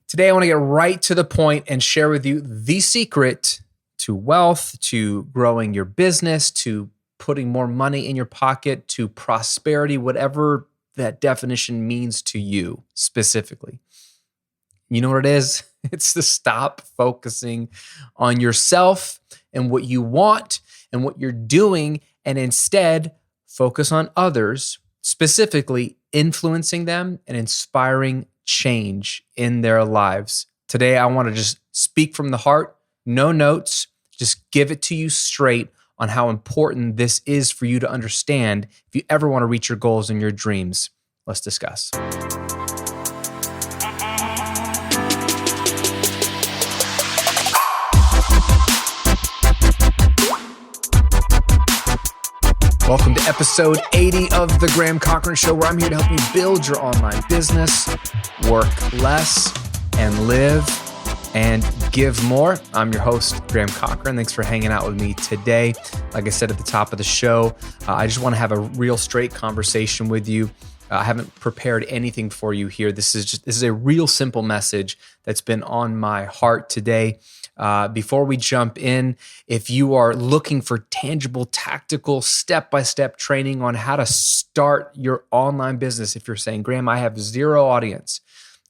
Today, I want to get right to the point and share with you the secret to wealth, to growing your business, to putting more money in your pocket, to prosperity, whatever that definition means to you specifically. You know what it is? It's to stop focusing on yourself and what you want and what you're doing, and instead focus on others, specifically influencing them and inspiring change in their lives. Today, I want to just speak from the heart, no notes, just give it to you straight on how important this is for you to understand if you ever want to reach your goals and your dreams. Let's discuss. Welcome to episode 80 of The Graham Cochrane Show, where I'm here to help you build your online business, work less, and live and give more. I'm your host, Graham Cochrane. Thanks for hanging out with me today. Like I said at the top of the show, I just want to have a real straight conversation with you. I haven't prepared anything for you here. This is a real simple message that's been on my heart today. Before we jump in, if you are looking for tangible, tactical, step-by-step training on how to start your online business, if you're saying, Graham, I have zero audience,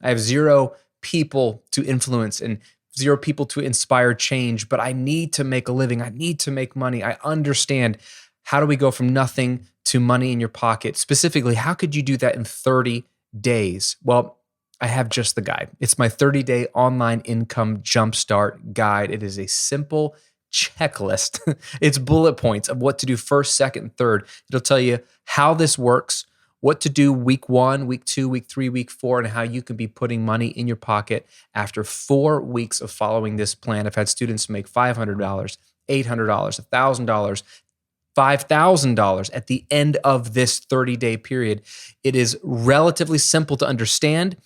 I have zero people to influence and zero people to inspire change, but I need to make a living, I need to make money, I understand, how do we go from nothing to money in your pocket? Specifically, how could you do that in 30 days? Well, I have just the guide. It's my 30-day online income jumpstart guide. It is a simple checklist. It's bullet points of what to do first, second, and third. It'll tell you how this works, what to do week 1, week 2, week 3, week 4, and how you can be putting money in your pocket after 4 weeks of following this plan. I've had students make $500, $800, $1,000, $5,000 at the end of this 30-day period. It is relatively simple to understand,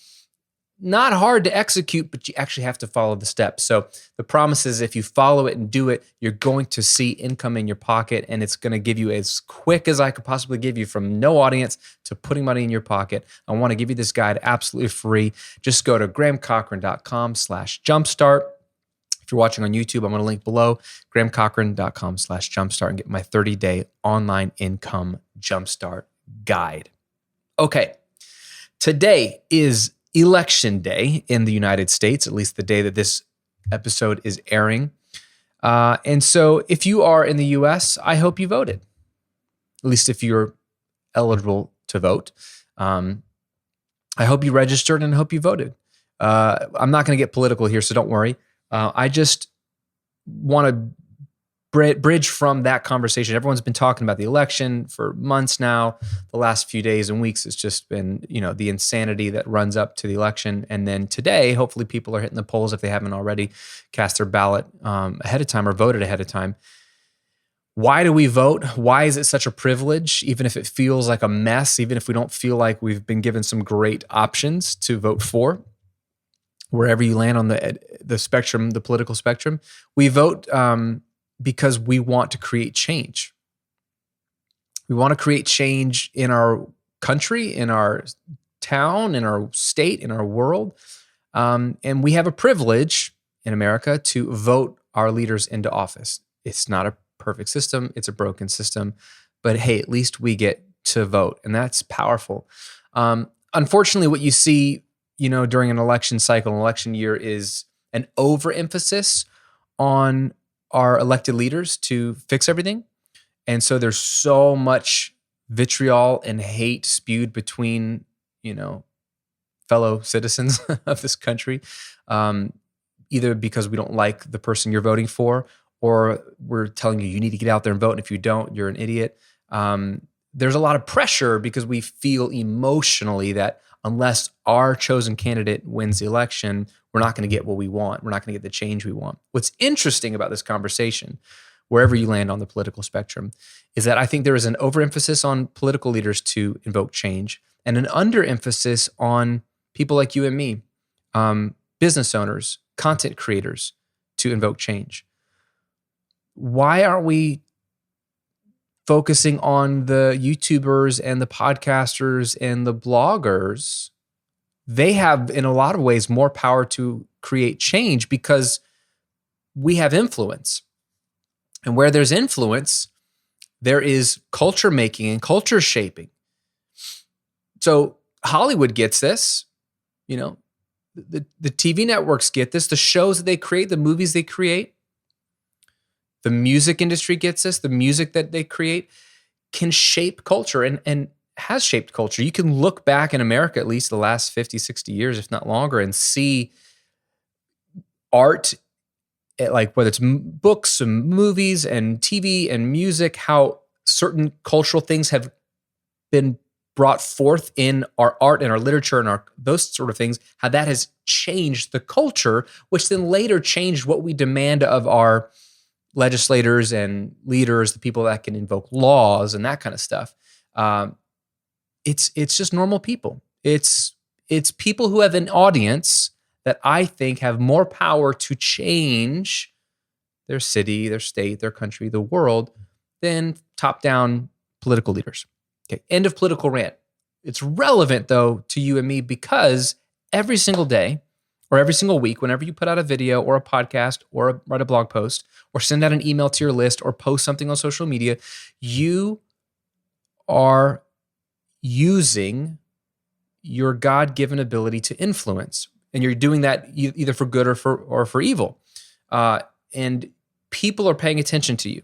not hard to execute, but you actually have to follow the steps. So the promise is if you follow it and do it, you're going to see income in your pocket, and it's going to give you as quick as I could possibly give you from no audience to putting money in your pocket. I want to give you this guide absolutely free. Just go to grahamcochrane.com/jumpstart. If you're watching on YouTube, I'm going to link below, grahamcochrane.com/jumpstart, and get my 30-day online income jumpstart guide. Okay, today is Election Day in the United States, at least the day that this episode is airing. And so if you are in the US, I hope you voted, at least if you're eligible to vote. I hope you registered and I hope you voted. I'm not going to get political here, so don't worry. I just want to bridge from that conversation. Everyone's been talking about the election for months now. The last few days and weeks, it's just been, the insanity that runs up to the election. And then today, hopefully people are hitting the polls if they haven't already cast their ballot ahead of time or voted ahead of time. Why do we vote? Why is it such a privilege? Even if it feels like a mess, even if we don't feel like we've been given some great options to vote for, wherever you land on the spectrum, the political spectrum, we vote because we want to create change. We want to create change in our country, in our town, in our state, in our world. And we have a privilege in America to vote our leaders into office. It's not a perfect system. It's a broken system. But hey, at least we get to vote. And that's powerful. Unfortunately, what you see during an election cycle, an election year, is an overemphasis on our elected leaders to fix everything. And so there's so much vitriol and hate spewed between, fellow citizens of this country, either because we don't like the person you're voting for, or we're telling you need to get out there and vote. And if you don't, you're an idiot. There's a lot of pressure because we feel emotionally that unless our chosen candidate wins the election, we're not going to get what we want. We're not going to get the change we want. What's interesting about this conversation, wherever you land on the political spectrum, is that I think there is an overemphasis on political leaders to invoke change and an underemphasis on people like you and me, business owners, content creators, to invoke change. Why aren't we focusing on the YouTubers and the podcasters and the bloggers they have, in a lot of ways, more power to create change because we have influence. And where there's influence, there is culture making and culture shaping. So Hollywood gets this, you know, the TV networks get this, the shows that they create, the movies they create, the music industry gets this, the music that they create can shape culture and has shaped culture. You can look back in America, at least the last 50, 60 years, if not longer, and see art, like whether it's books and movies and TV and music, how certain cultural things have been brought forth in our art and our literature and our those sort of things, how that has changed the culture, which then later changed what we demand of our legislators and leaders, the people that can invoke laws and that kind of stuff. It's just normal people. It's people who have an audience that I think have more power to change their city, their state, their country, the world than top-down political leaders. Okay, end of political rant. It's relevant, though, to you and me because every single day or every single week, whenever you put out a video or a podcast or write a blog post or send out an email to your list or post something on social media, you are using your God-given ability to influence. And you're doing that either for good or for evil. And people are paying attention to you.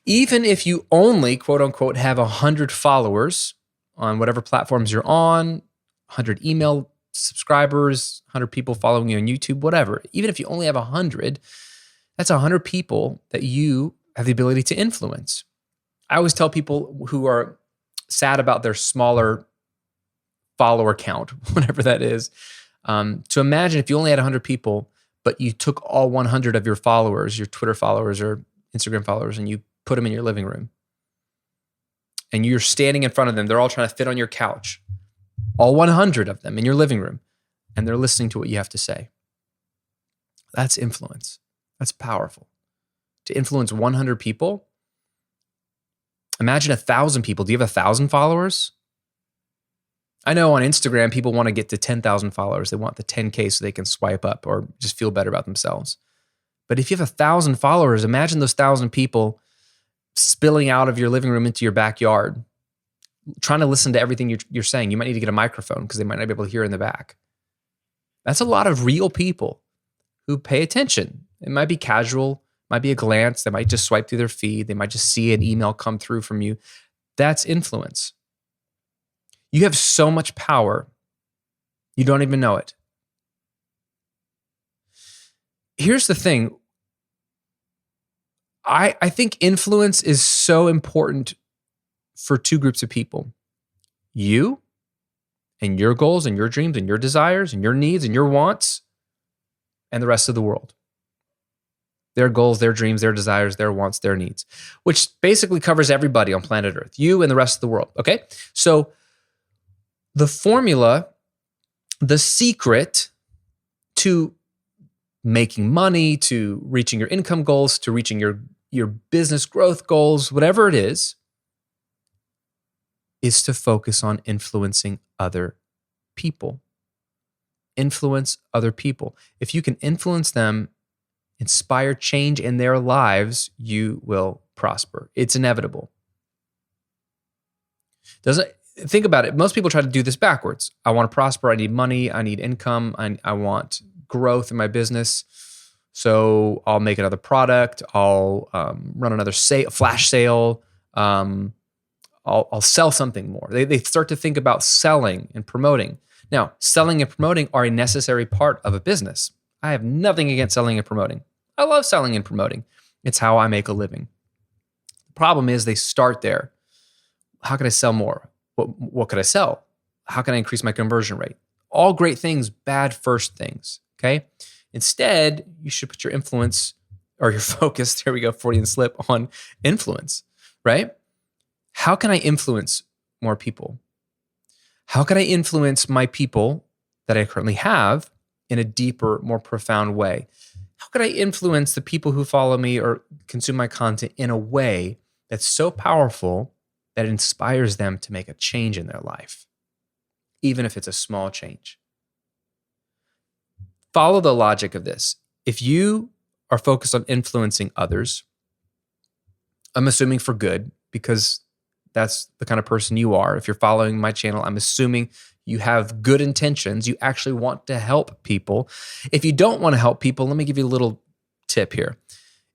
Even if you only, quote unquote, have 100 followers on whatever platforms you're on, 100 email subscribers, 100 people following you on YouTube, whatever. Even if you only have 100, that's 100 people that you have the ability to influence. I always tell people who are sad about their smaller follower count, whatever that is, to imagine if you only had 100 people, but you took all 100 of your followers, your Twitter followers or Instagram followers, and you put them in your living room. And you're standing in front of them. They're all trying to fit on your couch. All 100 of them in your living room. And they're listening to what you have to say. That's influence. That's powerful. To influence 100 people. Imagine 1,000 people. Do you have 1,000 followers? I know on Instagram, people want to get to 10,000 followers. They want the 10K so they can swipe up or just feel better about themselves. But if you have 1,000 followers, imagine those 1,000 people spilling out of your living room into your backyard, trying to listen to everything you're saying. You might need to get a microphone because they might not be able to hear in the back. That's a lot of real people who pay attention. It might be casual, might be a glance. They might just swipe through their feed. They might just see an email come through from you. That's influence. You have so much power, you don't even know it. Here's the thing. I think influence is so important for two groups of people. You and your goals and your dreams and your desires and your needs and your wants, and the rest of the world. Their goals, their dreams, their desires, their wants, their needs, which basically covers everybody on planet Earth, you and the rest of the world, okay? So the formula, the secret to making money, to reaching your income goals, to reaching your business growth goals, whatever it is to focus on influencing other people. Influence other people. If you can influence them, inspire change in their lives, you will prosper. It's inevitable. Think about it. Most people try to do this backwards. I want to prosper. I need money. I need income. I want growth in my business. So I'll make another product. I'll run another flash sale. I'll sell something more. They start to think about selling and promoting. Now, selling and promoting are a necessary part of a business. I have nothing against selling and promoting. I love selling and promoting. It's how I make a living. The problem is they start there. How can I sell more? What could I sell? How can I increase my conversion rate? All great things, bad first things, okay? Instead, you should put your influence or your focus, there we go, Freudian slip, on influence, right? How can I influence more people? How can I influence my people that I currently have in a deeper, more profound way? How can I influence the people who follow me or consume my content in a way that's so powerful that it inspires them to make a change in their life? even if it's a small change. Follow the logic of this. If you are focused on influencing others, I'm assuming for good, because that's the kind of person you are. If you're following my channel, I'm assuming you have good intentions. You actually want to help people. If you don't want to help people, let me give you a little tip here.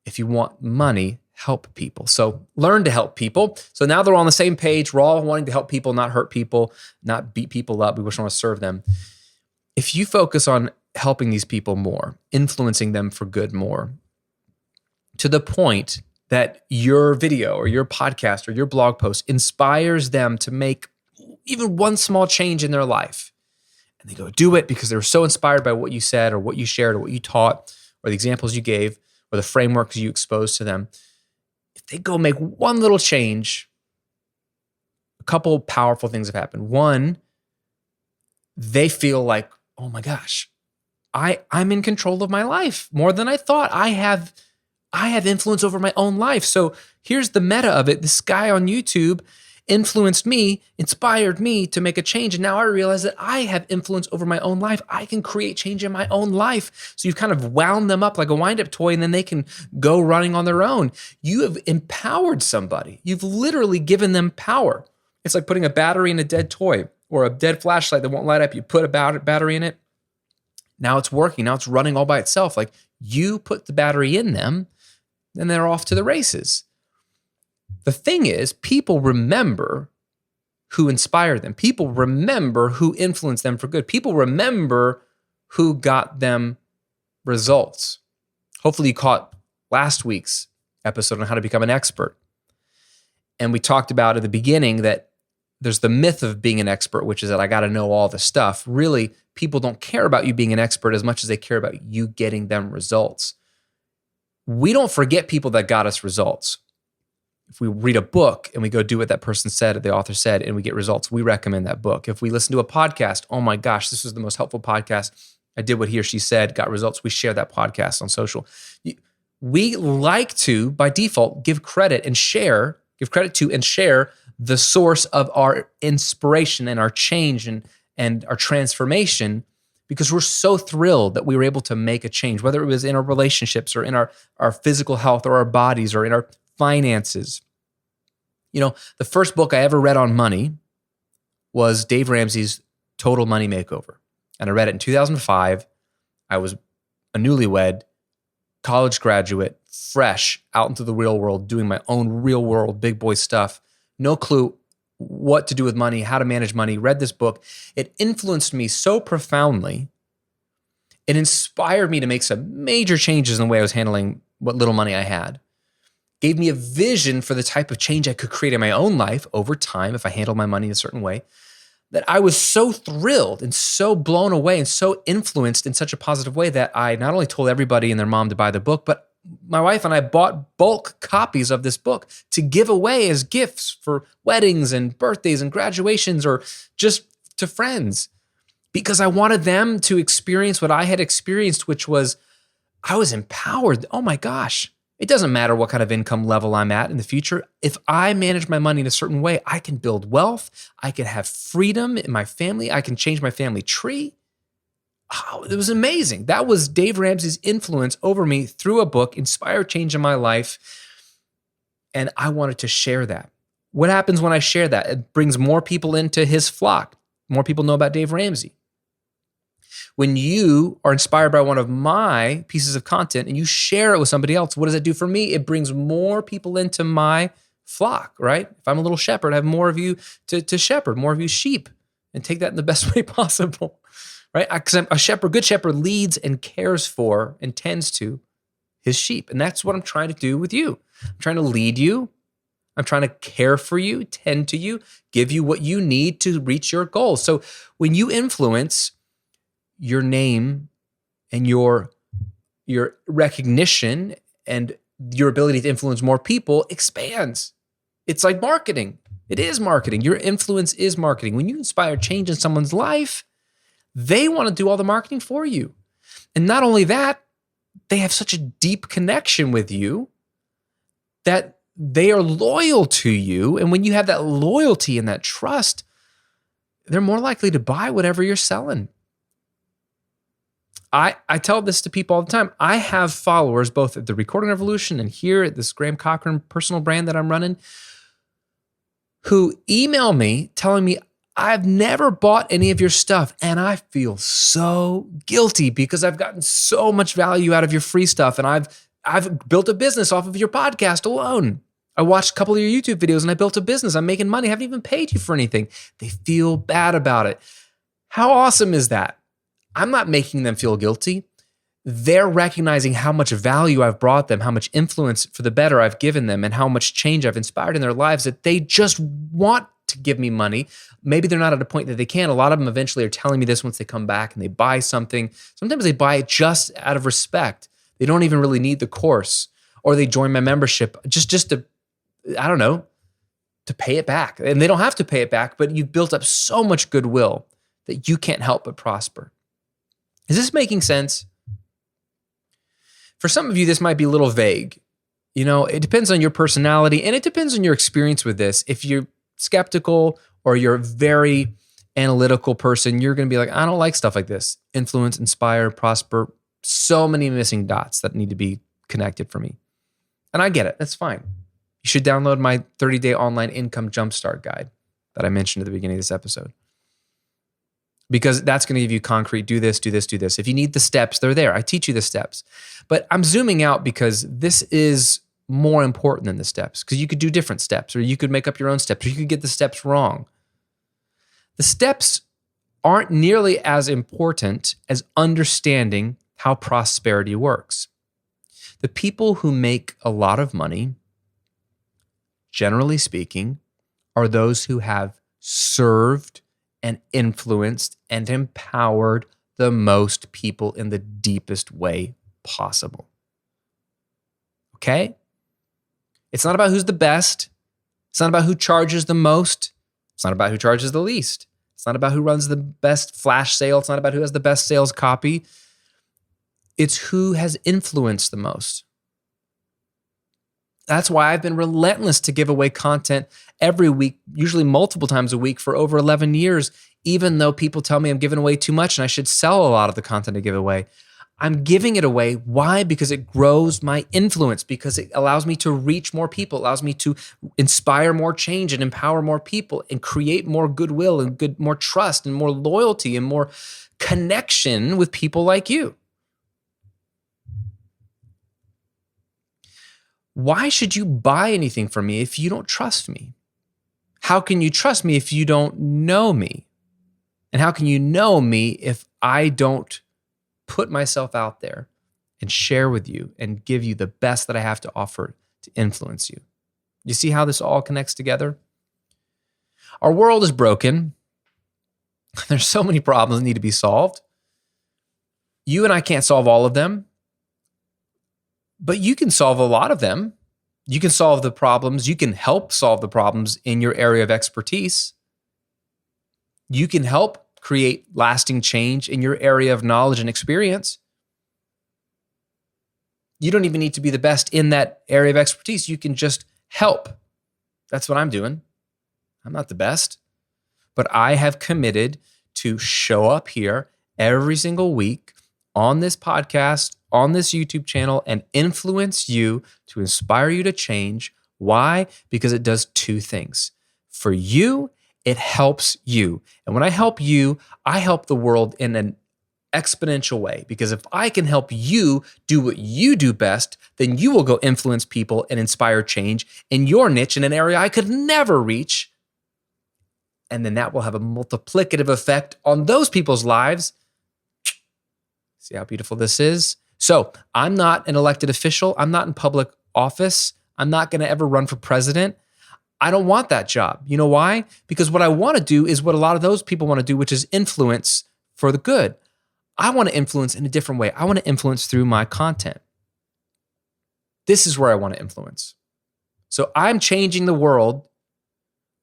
If you want money, help people. So learn to help people. So now they're all on the same page. We're all wanting to help people, not hurt people, not beat people up. We just want to serve them. If you focus on helping these people more, influencing them for good more, to the point that your video or your podcast or your blog post inspires them to make even one small change in their life, and they go do it because they were so inspired by what you said or what you shared or what you taught or the examples you gave or the frameworks you exposed to them, if they go make one little change, a couple powerful things have happened. One, they feel like, oh my gosh, I'm in control of my life more than I thought. I have influence over my own life. So here's the meta of it. This guy on YouTube influenced me, inspired me to make a change. And now I realize that I have influence over my own life. I can create change in my own life. So you've kind of wound them up like a wind-up toy, and then they can go running on their own. You have empowered somebody. You've literally given them power. It's like putting a battery in a dead toy or a dead flashlight that won't light up. You put a battery in it. Now it's working. Now it's running all by itself. Like, you put the battery in them, and they're off to the races. The thing is, people remember who inspired them. People remember who influenced them for good. People remember who got them results. Hopefully you caught last week's episode on how to become an expert. And we talked about at the beginning that there's the myth of being an expert, which is that I got to know all the stuff. Really, people don't care about you being an expert as much as they care about you getting them results. We don't forget people that got us results. If we read a book and we go do what that person said, or the author said, and we get results, we recommend that book. If we listen to a podcast, oh my gosh, this was the most helpful podcast. I did what he or she said, got results. We share that podcast on social. We like to, by default, give credit to and share the source of our inspiration and our change and our transformation, because we're so thrilled that we were able to make a change, whether it was in our relationships or in our physical health or our bodies or in our finances. You know, the first book I ever read on money was Dave Ramsey's Total Money Makeover. And I read it in 2005. I was a newlywed, college graduate, fresh out into the real world, doing my own real world big boy stuff. No clue what to do with money, how to manage money. Read this book. It influenced me so profoundly. It inspired me to make some major changes in the way I was handling what little money I had. Gave me a vision for the type of change I could create in my own life over time if I handled my money a certain way, that I was so thrilled and so blown away and so influenced in such a positive way that I not only told everybody and their mom to buy the book, but my wife and I bought bulk copies of this book to give away as gifts for weddings and birthdays and graduations, or just to friends, because I wanted them to experience what I had experienced, which was I was empowered. Oh my gosh. It doesn't matter what kind of income level I'm at in the future. If I manage my money in a certain way, I can build wealth. I can have freedom in my family. I can change my family tree. Oh, it was amazing. That was Dave Ramsey's influence over me through a book, inspired change in my life. And I wanted to share that. What happens when I share that? It brings more people into his flock. More people know about Dave Ramsey. When you are inspired by one of my pieces of content and you share it with somebody else, what does it do for me? It brings more people into my flock, right? If I'm a little shepherd, I have more of you to shepherd, more of you sheep, and take that in the best way possible, right? Because a shepherd, good shepherd, leads and cares for and tends to his sheep. And that's what I'm trying to do with you. I'm trying to lead you. I'm trying to care for you, tend to you, give you what you need to reach your goals. So when you influence, your name and your recognition and your ability to influence more people expands. It's like marketing. It is marketing. Your influence is marketing. When you inspire change in someone's life, they want to do all the marketing for you. And not only that, they have such a deep connection with you that they are loyal to you. And when you have that loyalty and that trust, they're more likely to buy whatever you're selling. I tell this to people all the time. I have followers both at the Recording Revolution and here at this Graham Cochrane personal brand that I'm running who email me telling me, I've never bought any of your stuff and I feel so guilty because I've gotten so much value out of your free stuff and I've built a business off of your podcast alone. I watched a couple of your YouTube videos and I built a business. I'm making money. I haven't even paid you for anything. They feel bad about it. How awesome is that? I'm not making them feel guilty. They're recognizing how much value I've brought them, how much influence for the better I've given them, and how much change I've inspired in their lives that they just want to give me money. Maybe they're not at a point that they can. A lot of them eventually are telling me this once they come back and they buy something. Sometimes they buy it just out of respect. They don't even really need the course, or they join my membership just to, I don't know, to pay it back. And they don't have to pay it back, but you've built up so much goodwill that you can't help but prosper. Is this making sense? For some of you, this might be a little vague. You know, it depends on your personality and it depends on your experience with this. If you're skeptical or you're a very analytical person, you're going to be like, I don't like stuff like this. Influence, inspire, prosper. So many missing dots that need to be connected for me. And I get it. That's fine. You should download my 30-day online income jumpstart guide that I mentioned at the beginning of this episode. Because that's going to give you concrete, do this, do this, do this. If you need the steps, they're there. I teach you the steps. But I'm zooming out because this is more important than the steps, because you could do different steps, or you could make up your own steps, or you could get the steps wrong. The steps aren't nearly as important as understanding how prosperity works. The people who make a lot of money, generally speaking, are those who have served and influenced and empowered the most people in the deepest way possible. Okay? It's not about who's the best. It's not about who charges the most. It's not about who charges the least. It's not about who runs the best flash sale. It's not about who has the best sales copy. It's who has influenced the most. That's why I've been relentless to give away content every week, usually multiple times a week for over 11 years, even though people tell me I'm giving away too much and I should sell a lot of the content I give away. I'm giving it away. Why? Because it grows my influence, because it allows me to reach more people, allows me to inspire more change and empower more people and create more goodwill and more trust and more loyalty and more connection with people like you. Why should you buy anything from me if you don't trust me? How can you trust me if you don't know me? And how can you know me if I don't put myself out there and share with you and give you the best that I have to offer to influence you? You see how this all connects together? Our world is broken. There's so many problems that need to be solved. You and I can't solve all of them. But you can solve a lot of them. You can solve the problems. You can help solve the problems in your area of expertise. You can help create lasting change in your area of knowledge and experience. You don't even need to be the best in that area of expertise. You can just help. That's what I'm doing. I'm not the best, but I have committed to show up here every single week on this podcast, on this YouTube channel, and influence you to inspire you to change. Why? Because it does two things. For you, it helps you. And when I help you, I help the world in an exponential way. Because if I can help you do what you do best, then you will go influence people and inspire change in your niche in an area I could never reach. And then that will have a multiplicative effect on those people's lives. See how beautiful this is? So I'm not an elected official. I'm not in public office. I'm not going to ever run for president. I don't want that job. You know why? Because what I want to do is what a lot of those people want to do, which is influence for the good. I want to influence in a different way. I want to influence through my content. This is where I want to influence. So I'm changing the world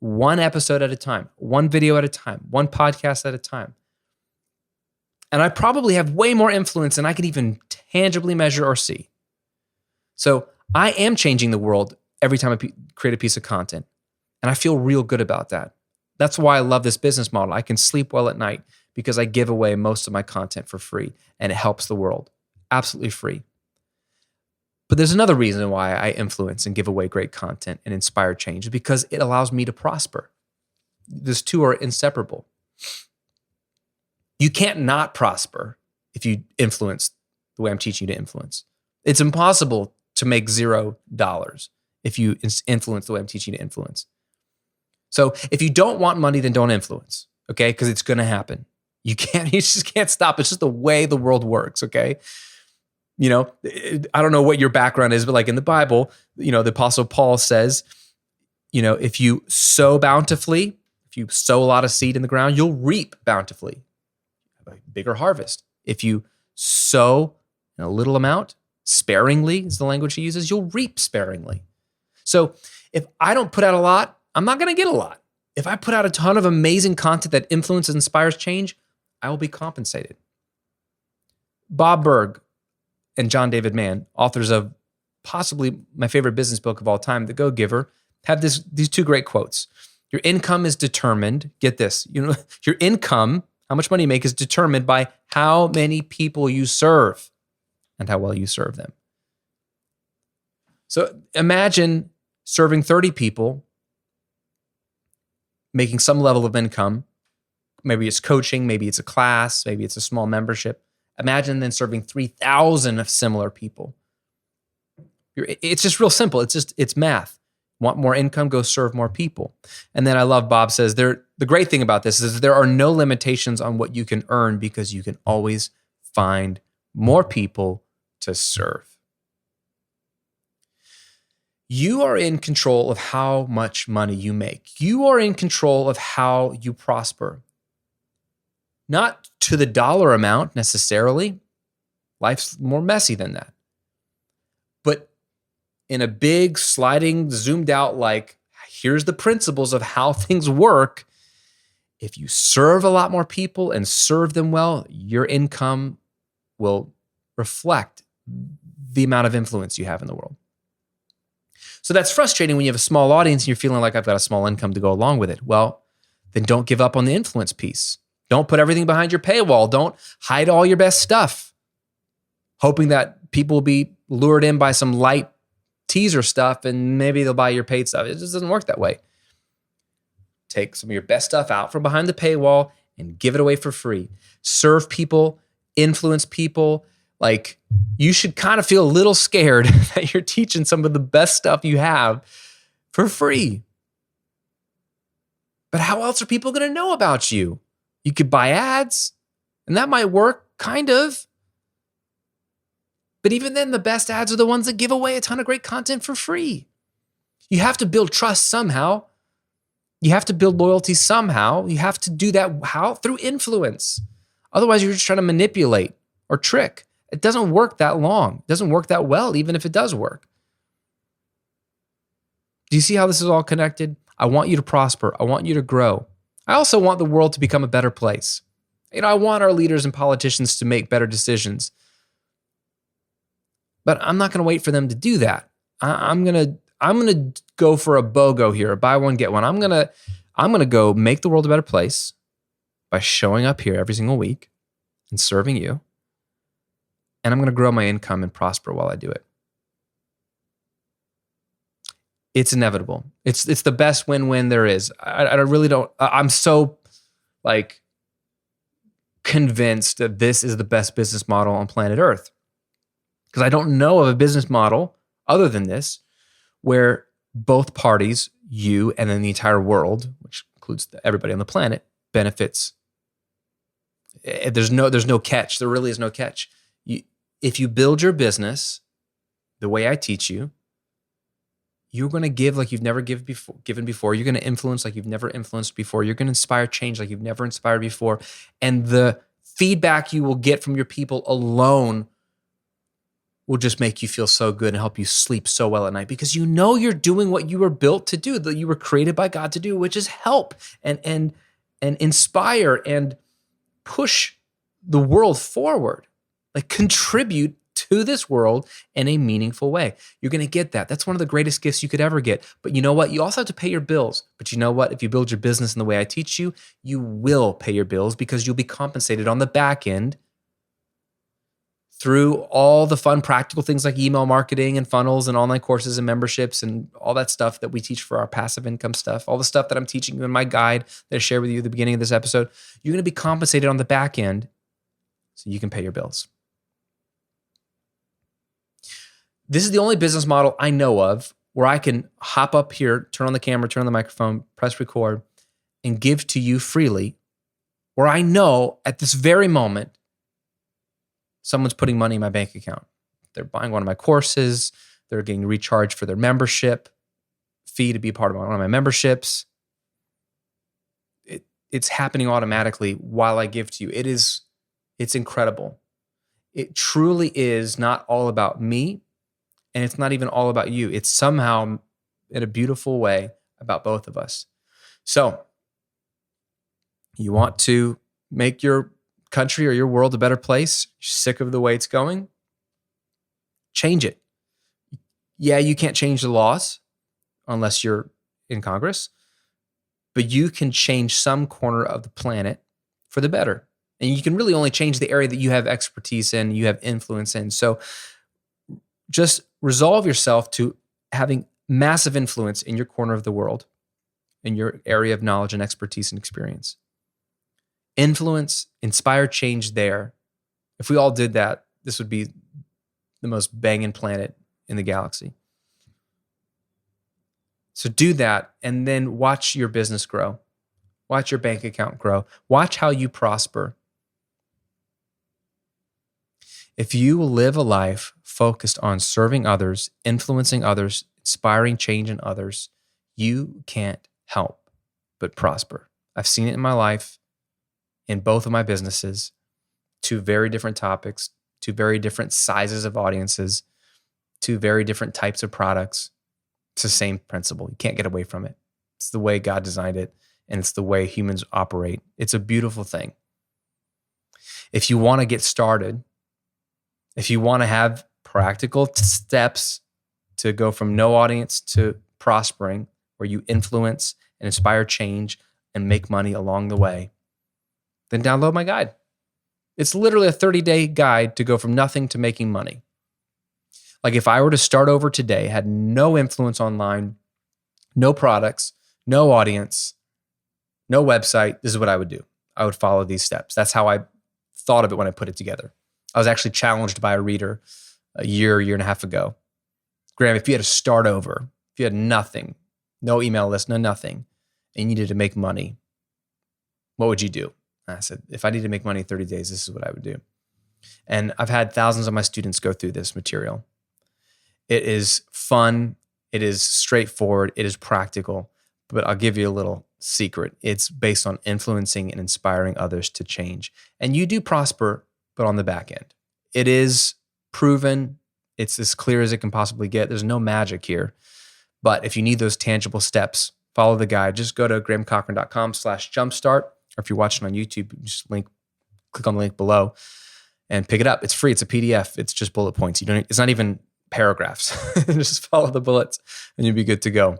one episode at a time, one video at a time, one podcast at a time. And I probably have way more influence than I can even tangibly measure or see. So I am changing the world every time I create a piece of content. And I feel real good about that. That's why I love this business model. I can sleep well at night because I give away most of my content for free and it helps the world. Absolutely free. But there's another reason why I influence and give away great content and inspire change, because it allows me to prosper. These two are inseparable. You can't not prosper if you influence the way I'm teaching you to influence. It's impossible to make $0 if you influence the way I'm teaching you to influence. So if you don't want money, then don't influence, okay? Because it's going to happen. You just can't stop. It's just the way the world works, okay? You know, I don't know what your background is, but like in the Bible, you know, the Apostle Paul says, you know, if you sow bountifully, if you sow a lot of seed in the ground, you'll reap bountifully, a bigger harvest. If you sow in a little amount, sparingly is the language he uses, you'll reap sparingly. So if I don't put out a lot, I'm not going to get a lot. If I put out a ton of amazing content that influences, inspires change, I will be compensated. Bob Berg and John David Mann, authors of possibly my favorite business book of all time, The Go-Giver, have these two great quotes. Your income is determined, get this, you know, your income, how much money you make, is determined by how many people you serve and how well you serve them. So imagine serving 30 people, making some level of income. Maybe it's coaching, maybe it's a class, maybe it's a small membership. Imagine then serving 3,000 of similar people. It's just real simple. It's math. Want more income, go serve more people. And then I love Bob says, the great thing about this is there are no limitations on what you can earn because you can always find more people to serve. You are in control of how much money you make. You are in control of how you prosper. Not to the dollar amount necessarily. Life's more messy than that. But in a big, sliding, zoomed out, like, here's the principles of how things work. If you serve a lot more people and serve them well, your income will reflect the amount of influence you have in the world. So that's frustrating when you have a small audience and you're feeling like I've got a small income to go along with it. Well, then don't give up on the influence piece. Don't put everything behind your paywall. Don't hide all your best stuff, hoping that people will be lured in by some light teaser stuff and maybe they'll buy your paid stuff. It just doesn't work that way. Take some of your best stuff out from behind the paywall and give it away for free. Serve people, influence people. Like, you should kind of feel a little scared that you're teaching some of the best stuff you have for free. But how else are people going to know about you? You could buy ads, and that might work, kind of. But even then, the best ads are the ones that give away a ton of great content for free. You have to build trust somehow. You have to build loyalty somehow. You have to do that how? Through influence. Otherwise, you're just trying to manipulate or trick. It doesn't work that long. It doesn't work that well, even if it does work. Do you see how this is all connected? I want you to prosper. I want you to grow. I also want the world to become a better place. You know, I want our leaders and politicians to make better decisions. But I'm not going to wait for them to do that. I'm going to go for a BOGO here, a buy one, get one. I'm going to go make the world a better place by showing up here every single week and serving you. And I'm going to grow my income and prosper while I do it. It's inevitable. It's the best win-win there is. I really don't, I'm so like convinced that this is the best business model on planet Earth. Because I don't know of a business model other than this where both parties, you and then the entire world, which includes everybody on the planet, benefits. There's no catch. There really is no catch. If you build your business the way I teach you, you're going to give like you've never given before. You're going to influence like you've never influenced before. You're going to inspire change like you've never inspired before. And the feedback you will get from your people alone will just make you feel so good and help you sleep so well at night because you know you're doing what you were built to do, that you were created by God to do, which is help and inspire and push the world forward. Like, contribute to this world in a meaningful way. You're going to get that. That's one of the greatest gifts you could ever get. But you know what? You also have to pay your bills. But you know what? If you build your business in the way I teach you, you will pay your bills because you'll be compensated on the back end through all the fun practical things like email marketing and funnels and online courses and memberships and all that stuff that we teach for our passive income stuff, all the stuff that I'm teaching you in my guide that I shared with you at the beginning of this episode. You're going to be compensated on the back end so you can pay your bills. This is the only business model I know of where I can hop up here, turn on the camera, turn on the microphone, press record, and give to you freely, where I know at this very moment, someone's putting money in my bank account. They're buying one of my courses. They're getting recharged for their membership fee to be part of one of my memberships. It's happening automatically while I give to you. It's incredible. It truly is not all about me, and it's not even all about you. It's somehow, in a beautiful way, about both of us. So, you want to make your country or your world a better place? You're sick of the way it's going? Change it. Yeah, you can't change the laws unless you're in Congress, but you can change some corner of the planet for the better. And you can really only change the area that you have expertise in, you have influence in. So just resolve yourself to having massive influence in your corner of the world, in your area of knowledge and expertise and experience. Influence, inspire change there. If we all did that, this would be the most banging planet in the galaxy. So do that and then watch your business grow. Watch your bank account grow. Watch how you prosper. If you live a life focused on serving others, influencing others, inspiring change in others, you can't help but prosper. I've seen it in my life, in both of my businesses, two very different topics, two very different sizes of audiences, two very different types of products. It's the same principle. You can't get away from it. It's the way God designed it, and it's the way humans operate. It's a beautiful thing. If you want to get started, if you want to have practical steps to go from no audience to prospering, where you influence and inspire change and make money along the way, then download my guide. It's literally a 30-day guide to go from nothing to making money. Like if I were to start over today, had no influence online, no products, no audience, no website, this is what I would do. I would follow these steps. That's how I thought of it when I put it together. I was actually challenged by a reader a year and a half ago. Graham, if you had to start over, if you had nothing, no email list, no nothing, and you needed to make money, what would you do? I said, if I need to make money in 30 days, this is what I would do. And I've had thousands of my students go through this material. It is fun. It is straightforward. It is practical. But I'll give you a little secret. It's based on influencing and inspiring others to change. And you do prosper, but on the back end. It is proven. It's as clear as it can possibly get. There's no magic here. But if you need those tangible steps, follow the guide. Just go to grahamcochrane.com/jumpstart. Or if you're watching on YouTube, just click on the link below and pick it up. It's free. It's a PDF. It's just bullet points. It's not even paragraphs. Just follow the bullets and you'll be good to go.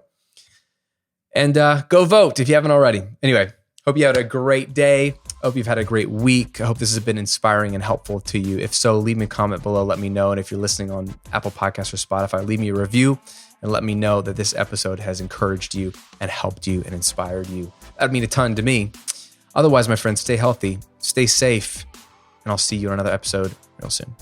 And go vote if you haven't already. Anyway, hope you had a great day. Hope you've had a great week. I hope this has been inspiring and helpful to you. If so, leave me a comment below. Let me know. And if you're listening on Apple Podcasts or Spotify, leave me a review and let me know that this episode has encouraged you and helped you and inspired you. That'd mean a ton to me. Otherwise, my friends, stay healthy, stay safe, and I'll see you on another episode real soon.